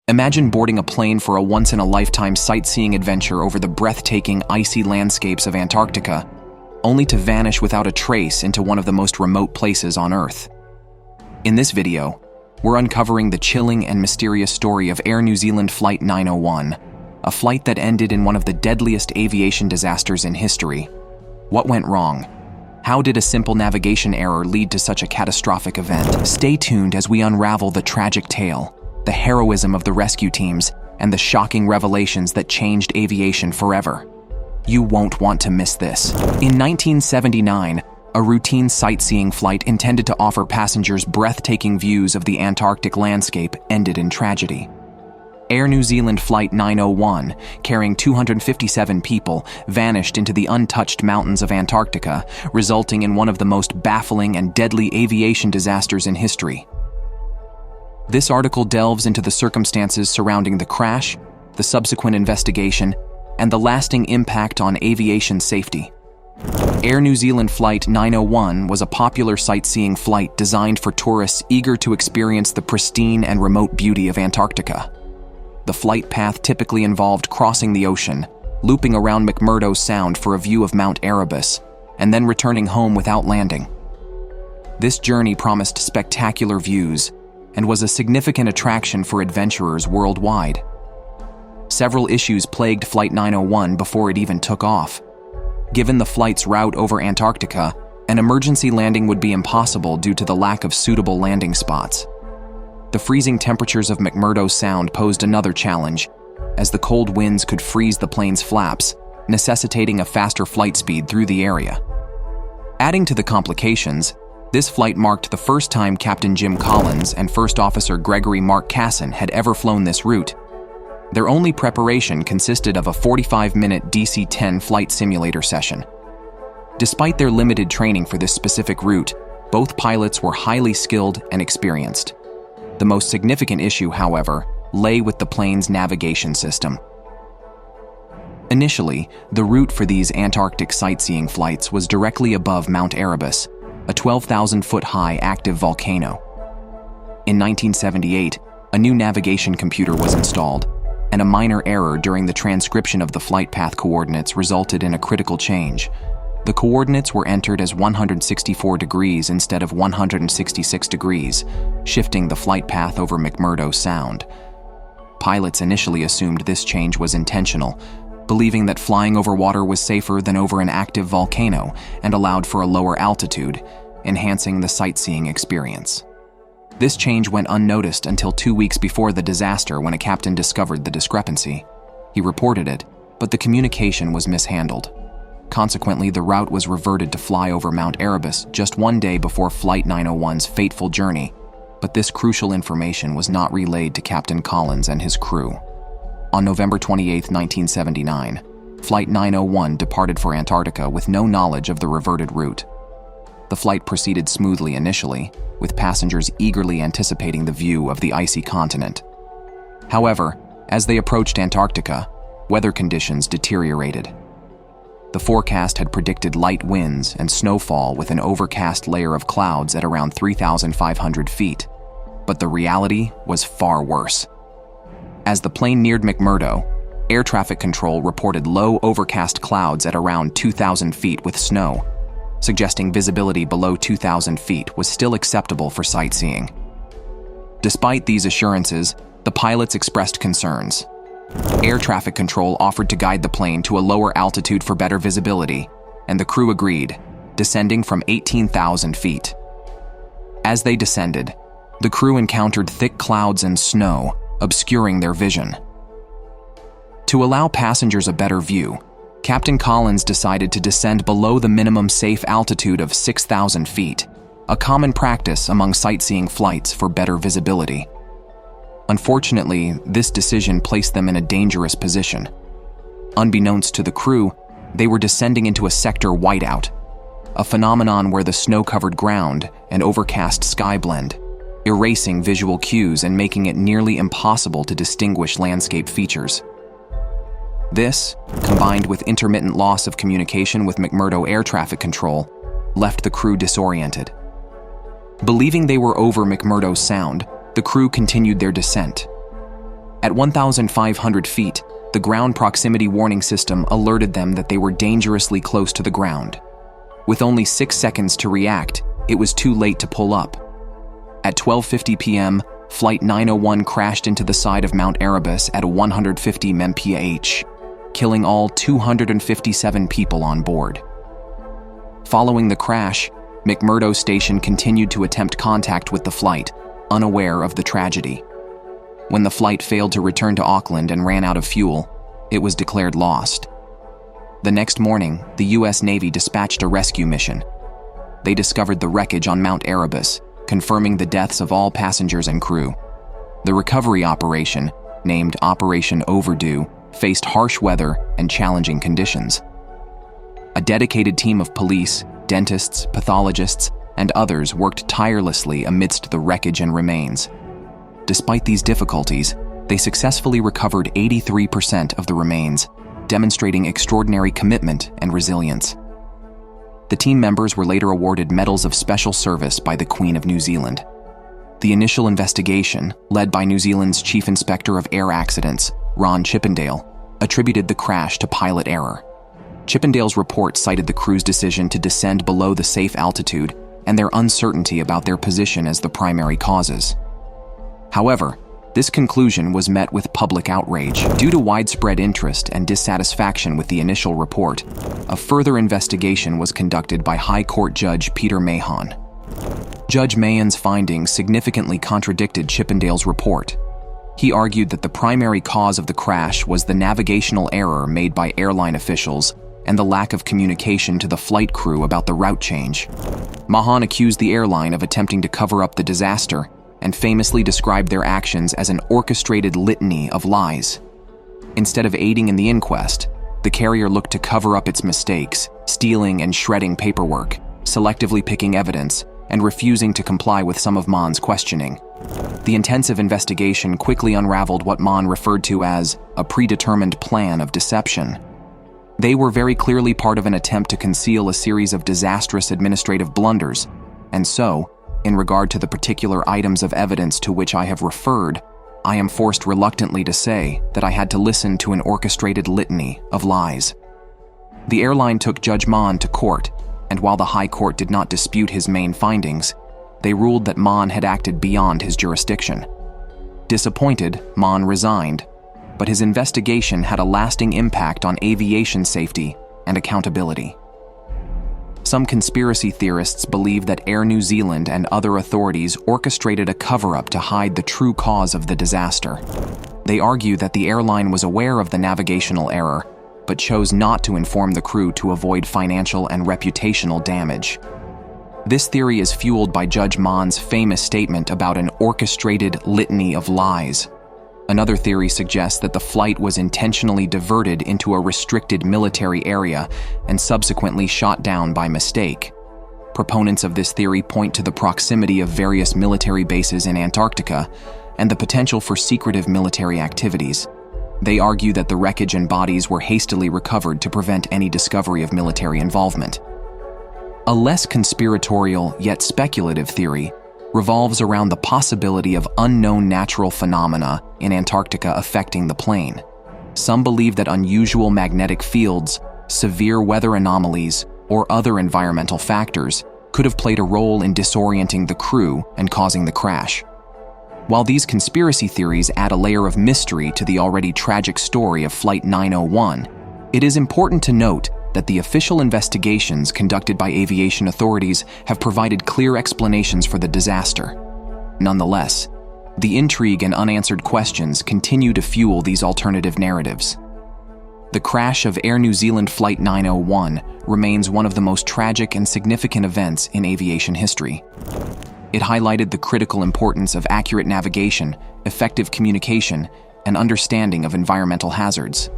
Imagine boarding a plane for a once-in-a-lifetime sightseeing adventure over the breathtaking, icy landscapes of Antarctica, only to vanish without a trace into one of the most remote places on Earth. In this video, we're uncovering the chilling and mysterious story of Air New Zealand Flight 901, a flight that ended in one of the deadliest aviation disasters in history. What went wrong? How did a simple navigation error lead to such a catastrophic event? Stay tuned as we unravel the tragic tale, the heroism of the rescue teams, and the shocking revelations that changed aviation forever. You won't want to miss this. In 1979, a routine sightseeing flight intended to offer passengers breathtaking views of the Antarctic landscape ended in tragedy. Air New Zealand Flight 901, carrying 257 people, vanished into the untouched mountains of Antarctica, resulting in one of the most baffling and deadly aviation disasters in history. This article delves into the circumstances surrounding the crash, the subsequent investigation, and the lasting impact on aviation safety. Air New Zealand Flight 901 was a popular sightseeing flight designed for tourists eager to experience the pristine and remote beauty of Antarctica. The flight path typically involved crossing the ocean, looping around McMurdo Sound for a view of Mount Erebus, and then returning home without landing. This journey promised spectacular views and was a significant attraction for adventurers worldwide. Several issues plagued Flight 901 before it even took off. Given the flight's route over Antarctica, an emergency landing would be impossible due to the lack of suitable landing spots. The freezing temperatures of McMurdo Sound posed another challenge, as the cold winds could freeze the plane's flaps, necessitating a faster flight speed through the area. Adding to the complications, this flight marked the first time Captain Jim Collins and First Officer Gregory Mark Casson had ever flown this route. Their only preparation consisted of a 45-minute DC-10 flight simulator session. Despite their limited training for this specific route, both pilots were highly skilled and experienced. The most significant issue, however, lay with the plane's navigation system. Initially, the route for these Antarctic sightseeing flights was directly above Mount Erebus, a 12,000-foot-high active volcano. In 1978, a new navigation computer was installed, and a minor error during the transcription of the flight path coordinates resulted in a critical change. The coordinates were entered as 164 degrees instead of 166 degrees, shifting the flight path over McMurdo Sound. Pilots initially assumed this change was intentional, believing that flying over water was safer than over an active volcano and allowed for a lower altitude, enhancing the sightseeing experience. This change went unnoticed until 2 weeks before the disaster when a captain discovered the discrepancy. He reported it, but the communication was mishandled. Consequently, the route was reverted to fly over Mount Erebus just 1 day before Flight 901's fateful journey, but this crucial information was not relayed to Captain Collins and his crew. On November 28, 1979, Flight 901 departed for Antarctica with no knowledge of the reverted route. The flight proceeded smoothly initially, with passengers eagerly anticipating the view of the icy continent. However, as they approached Antarctica, weather conditions deteriorated. The forecast had predicted light winds and snowfall with an overcast layer of clouds at around 3,500 feet, but the reality was far worse. As the plane neared McMurdo, air traffic control reported low overcast clouds at around 2,000 feet with snow, suggesting visibility below 2,000 feet was still acceptable for sightseeing. Despite these assurances, the pilots expressed concerns. Air traffic control offered to guide the plane to a lower altitude for better visibility, and the crew agreed, descending from 18,000 feet. As they descended, the crew encountered thick clouds and snow, obscuring their vision. To allow passengers a better view, Captain Collins decided to descend below the minimum safe altitude of 6,000 feet, a common practice among sightseeing flights for better visibility. Unfortunately, this decision placed them in a dangerous position. Unbeknownst to the crew, they were descending into a sector whiteout, a phenomenon where the snow-covered ground and overcast sky blend, erasing visual cues and making it nearly impossible to distinguish landscape features. This, combined with intermittent loss of communication with McMurdo air traffic control, left the crew disoriented. Believing they were over McMurdo Sound, the crew continued their descent. At 1,500 feet, the ground proximity warning system alerted them that they were dangerously close to the ground. With only 6 seconds to react, it was too late to pull up. At 12:50 p.m., Flight 901 crashed into the side of Mount Erebus at 150 mph, killing all 257 people on board. Following the crash, McMurdo Station continued to attempt contact with the flight, unaware of the tragedy. When the flight failed to return to Auckland and ran out of fuel, it was declared lost. The next morning, the U.S. Navy dispatched a rescue mission. They discovered the wreckage on Mount Erebus, confirming the deaths of all passengers and crew. The recovery operation, named Operation Overdue, faced harsh weather and challenging conditions. A dedicated team of police, dentists, pathologists, and others worked tirelessly amidst the wreckage and remains. Despite these difficulties, they successfully recovered 83% of the remains, demonstrating extraordinary commitment and resilience. The team members were later awarded Medals of Special Service by the Queen of New Zealand. The initial investigation, led by New Zealand's Chief Inspector of Air Accidents, Ron Chippendale, attributed the crash to pilot error. Chippendale's report cited the crew's decision to descend below the safe altitude and their uncertainty about their position as the primary causes. However, this conclusion was met with public outrage. Due to widespread interest and dissatisfaction with the initial report, a further investigation was conducted by High Court Judge Peter Mahon. Judge Mahon's findings significantly contradicted Chippendale's report. He argued that the primary cause of the crash was the navigational error made by airline officials and the lack of communication to the flight crew about the route change. Mahon accused the airline of attempting to cover up the disaster and famously described their actions as an orchestrated litany of lies. Instead of aiding in the inquest, the carrier looked to cover up its mistakes, stealing and shredding paperwork, selectively picking evidence, and refusing to comply with some of Maughan's questioning. The intensive investigation quickly unraveled what Maughan referred to as a predetermined plan of deception. They were very clearly part of an attempt to conceal a series of disastrous administrative blunders, and so, in regard to the particular items of evidence to which I have referred, I am forced reluctantly to say that I had to listen to an orchestrated litany of lies. The airline took Judge Maughan to court, and while the High Court did not dispute his main findings, they ruled that Maughan had acted beyond his jurisdiction. Disappointed, Maughan resigned, but his investigation had a lasting impact on aviation safety and accountability. Some conspiracy theorists believe that Air New Zealand and other authorities orchestrated a cover-up to hide the true cause of the disaster. They argue that the airline was aware of the navigational error, but chose not to inform the crew to avoid financial and reputational damage. This theory is fueled by Judge Maughan's famous statement about an orchestrated litany of lies. Another theory suggests that the flight was intentionally diverted into a restricted military area and subsequently shot down by mistake. Proponents of this theory point to the proximity of various military bases in Antarctica and the potential for secretive military activities. They argue that the wreckage and bodies were hastily recovered to prevent any discovery of military involvement. A less conspiratorial yet speculative theory revolves around the possibility of unknown natural phenomena in Antarctica affecting the plane. Some believe that unusual magnetic fields, severe weather anomalies, or other environmental factors could have played a role in disorienting the crew and causing the crash. While these conspiracy theories add a layer of mystery to the already tragic story of Flight 901, it is important to note that the official investigations conducted by aviation authorities have provided clear explanations for the disaster. Nonetheless, the intrigue and unanswered questions continue to fuel these alternative narratives. The crash of Air New Zealand Flight 901 remains one of the most tragic and significant events in aviation history. It highlighted the critical importance of accurate navigation, effective communication, and understanding of environmental hazards.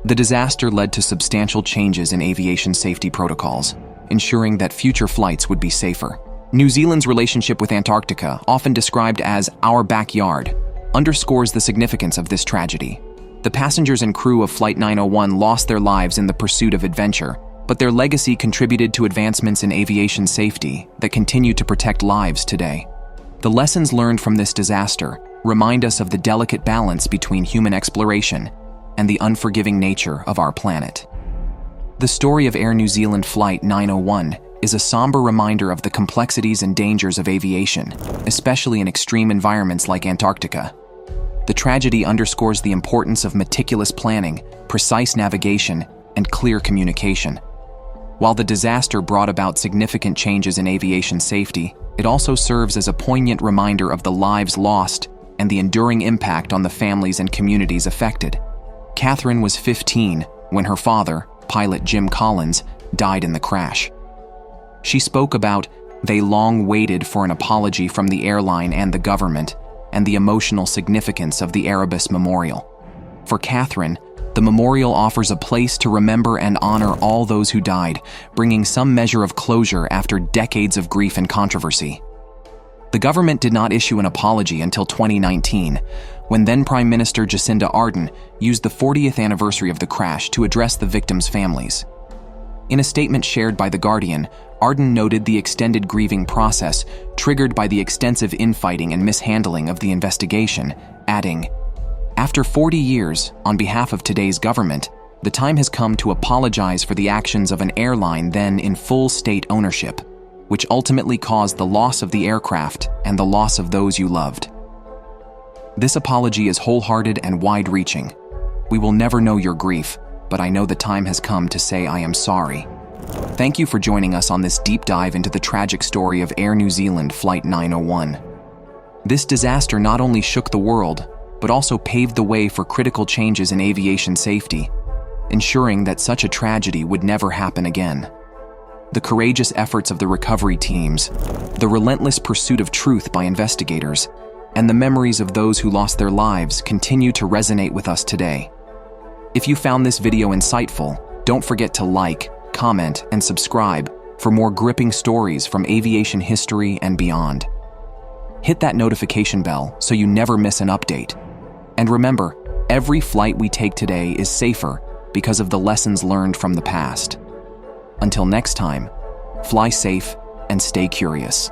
The disaster led to substantial changes in aviation safety protocols, ensuring that future flights would be safer. New Zealand's relationship with Antarctica, often described as our backyard, underscores the significance of this tragedy. The passengers and crew of Flight 901 lost their lives in the pursuit of adventure, but their legacy contributed to advancements in aviation safety that continue to protect lives today. The lessons learned from this disaster remind us of the delicate balance between human exploration and the unforgiving nature of our planet. The story of Air New Zealand Flight 901 is a somber reminder of the complexities and dangers of aviation, especially in extreme environments like Antarctica. The tragedy underscores the importance of meticulous planning, precise navigation, and clear communication. While the disaster brought about significant changes in aviation safety, it also serves as a poignant reminder of the lives lost and the enduring impact on the families and communities affected. Catherine was 15 when her father, pilot Jim Collins, died in the crash. She spoke about, "They long waited for an apology from the airline and the government, and the emotional significance of the Erebus Memorial." For Catherine, the memorial offers a place to remember and honor all those who died, bringing some measure of closure after decades of grief and controversy. The government did not issue an apology until 2019, when then Prime Minister Jacinda Ardern used the 40th anniversary of the crash to address the victims' families. In a statement shared by The Guardian, Ardern noted the extended grieving process triggered by the extensive infighting and mishandling of the investigation, adding, "After 40 years, on behalf of today's government, the time has come to apologize for the actions of an airline then in full state ownership, which ultimately caused the loss of the aircraft and the loss of those you loved. This apology is wholehearted and wide-reaching. We will never know your grief, but I know the time has come to say I am sorry." Thank you for joining us on this deep dive into the tragic story of Air New Zealand Flight 901. This disaster not only shook the world, but also paved the way for critical changes in aviation safety, ensuring that such a tragedy would never happen again. The courageous efforts of the recovery teams, the relentless pursuit of truth by investigators, and the memories of those who lost their lives continue to resonate with us today. If you found this video insightful, don't forget to like, comment, and subscribe for more gripping stories from aviation history and beyond. Hit that notification bell so you never miss an update. And remember, every flight we take today is safer because of the lessons learned from the past. Until next time, fly safe and stay curious.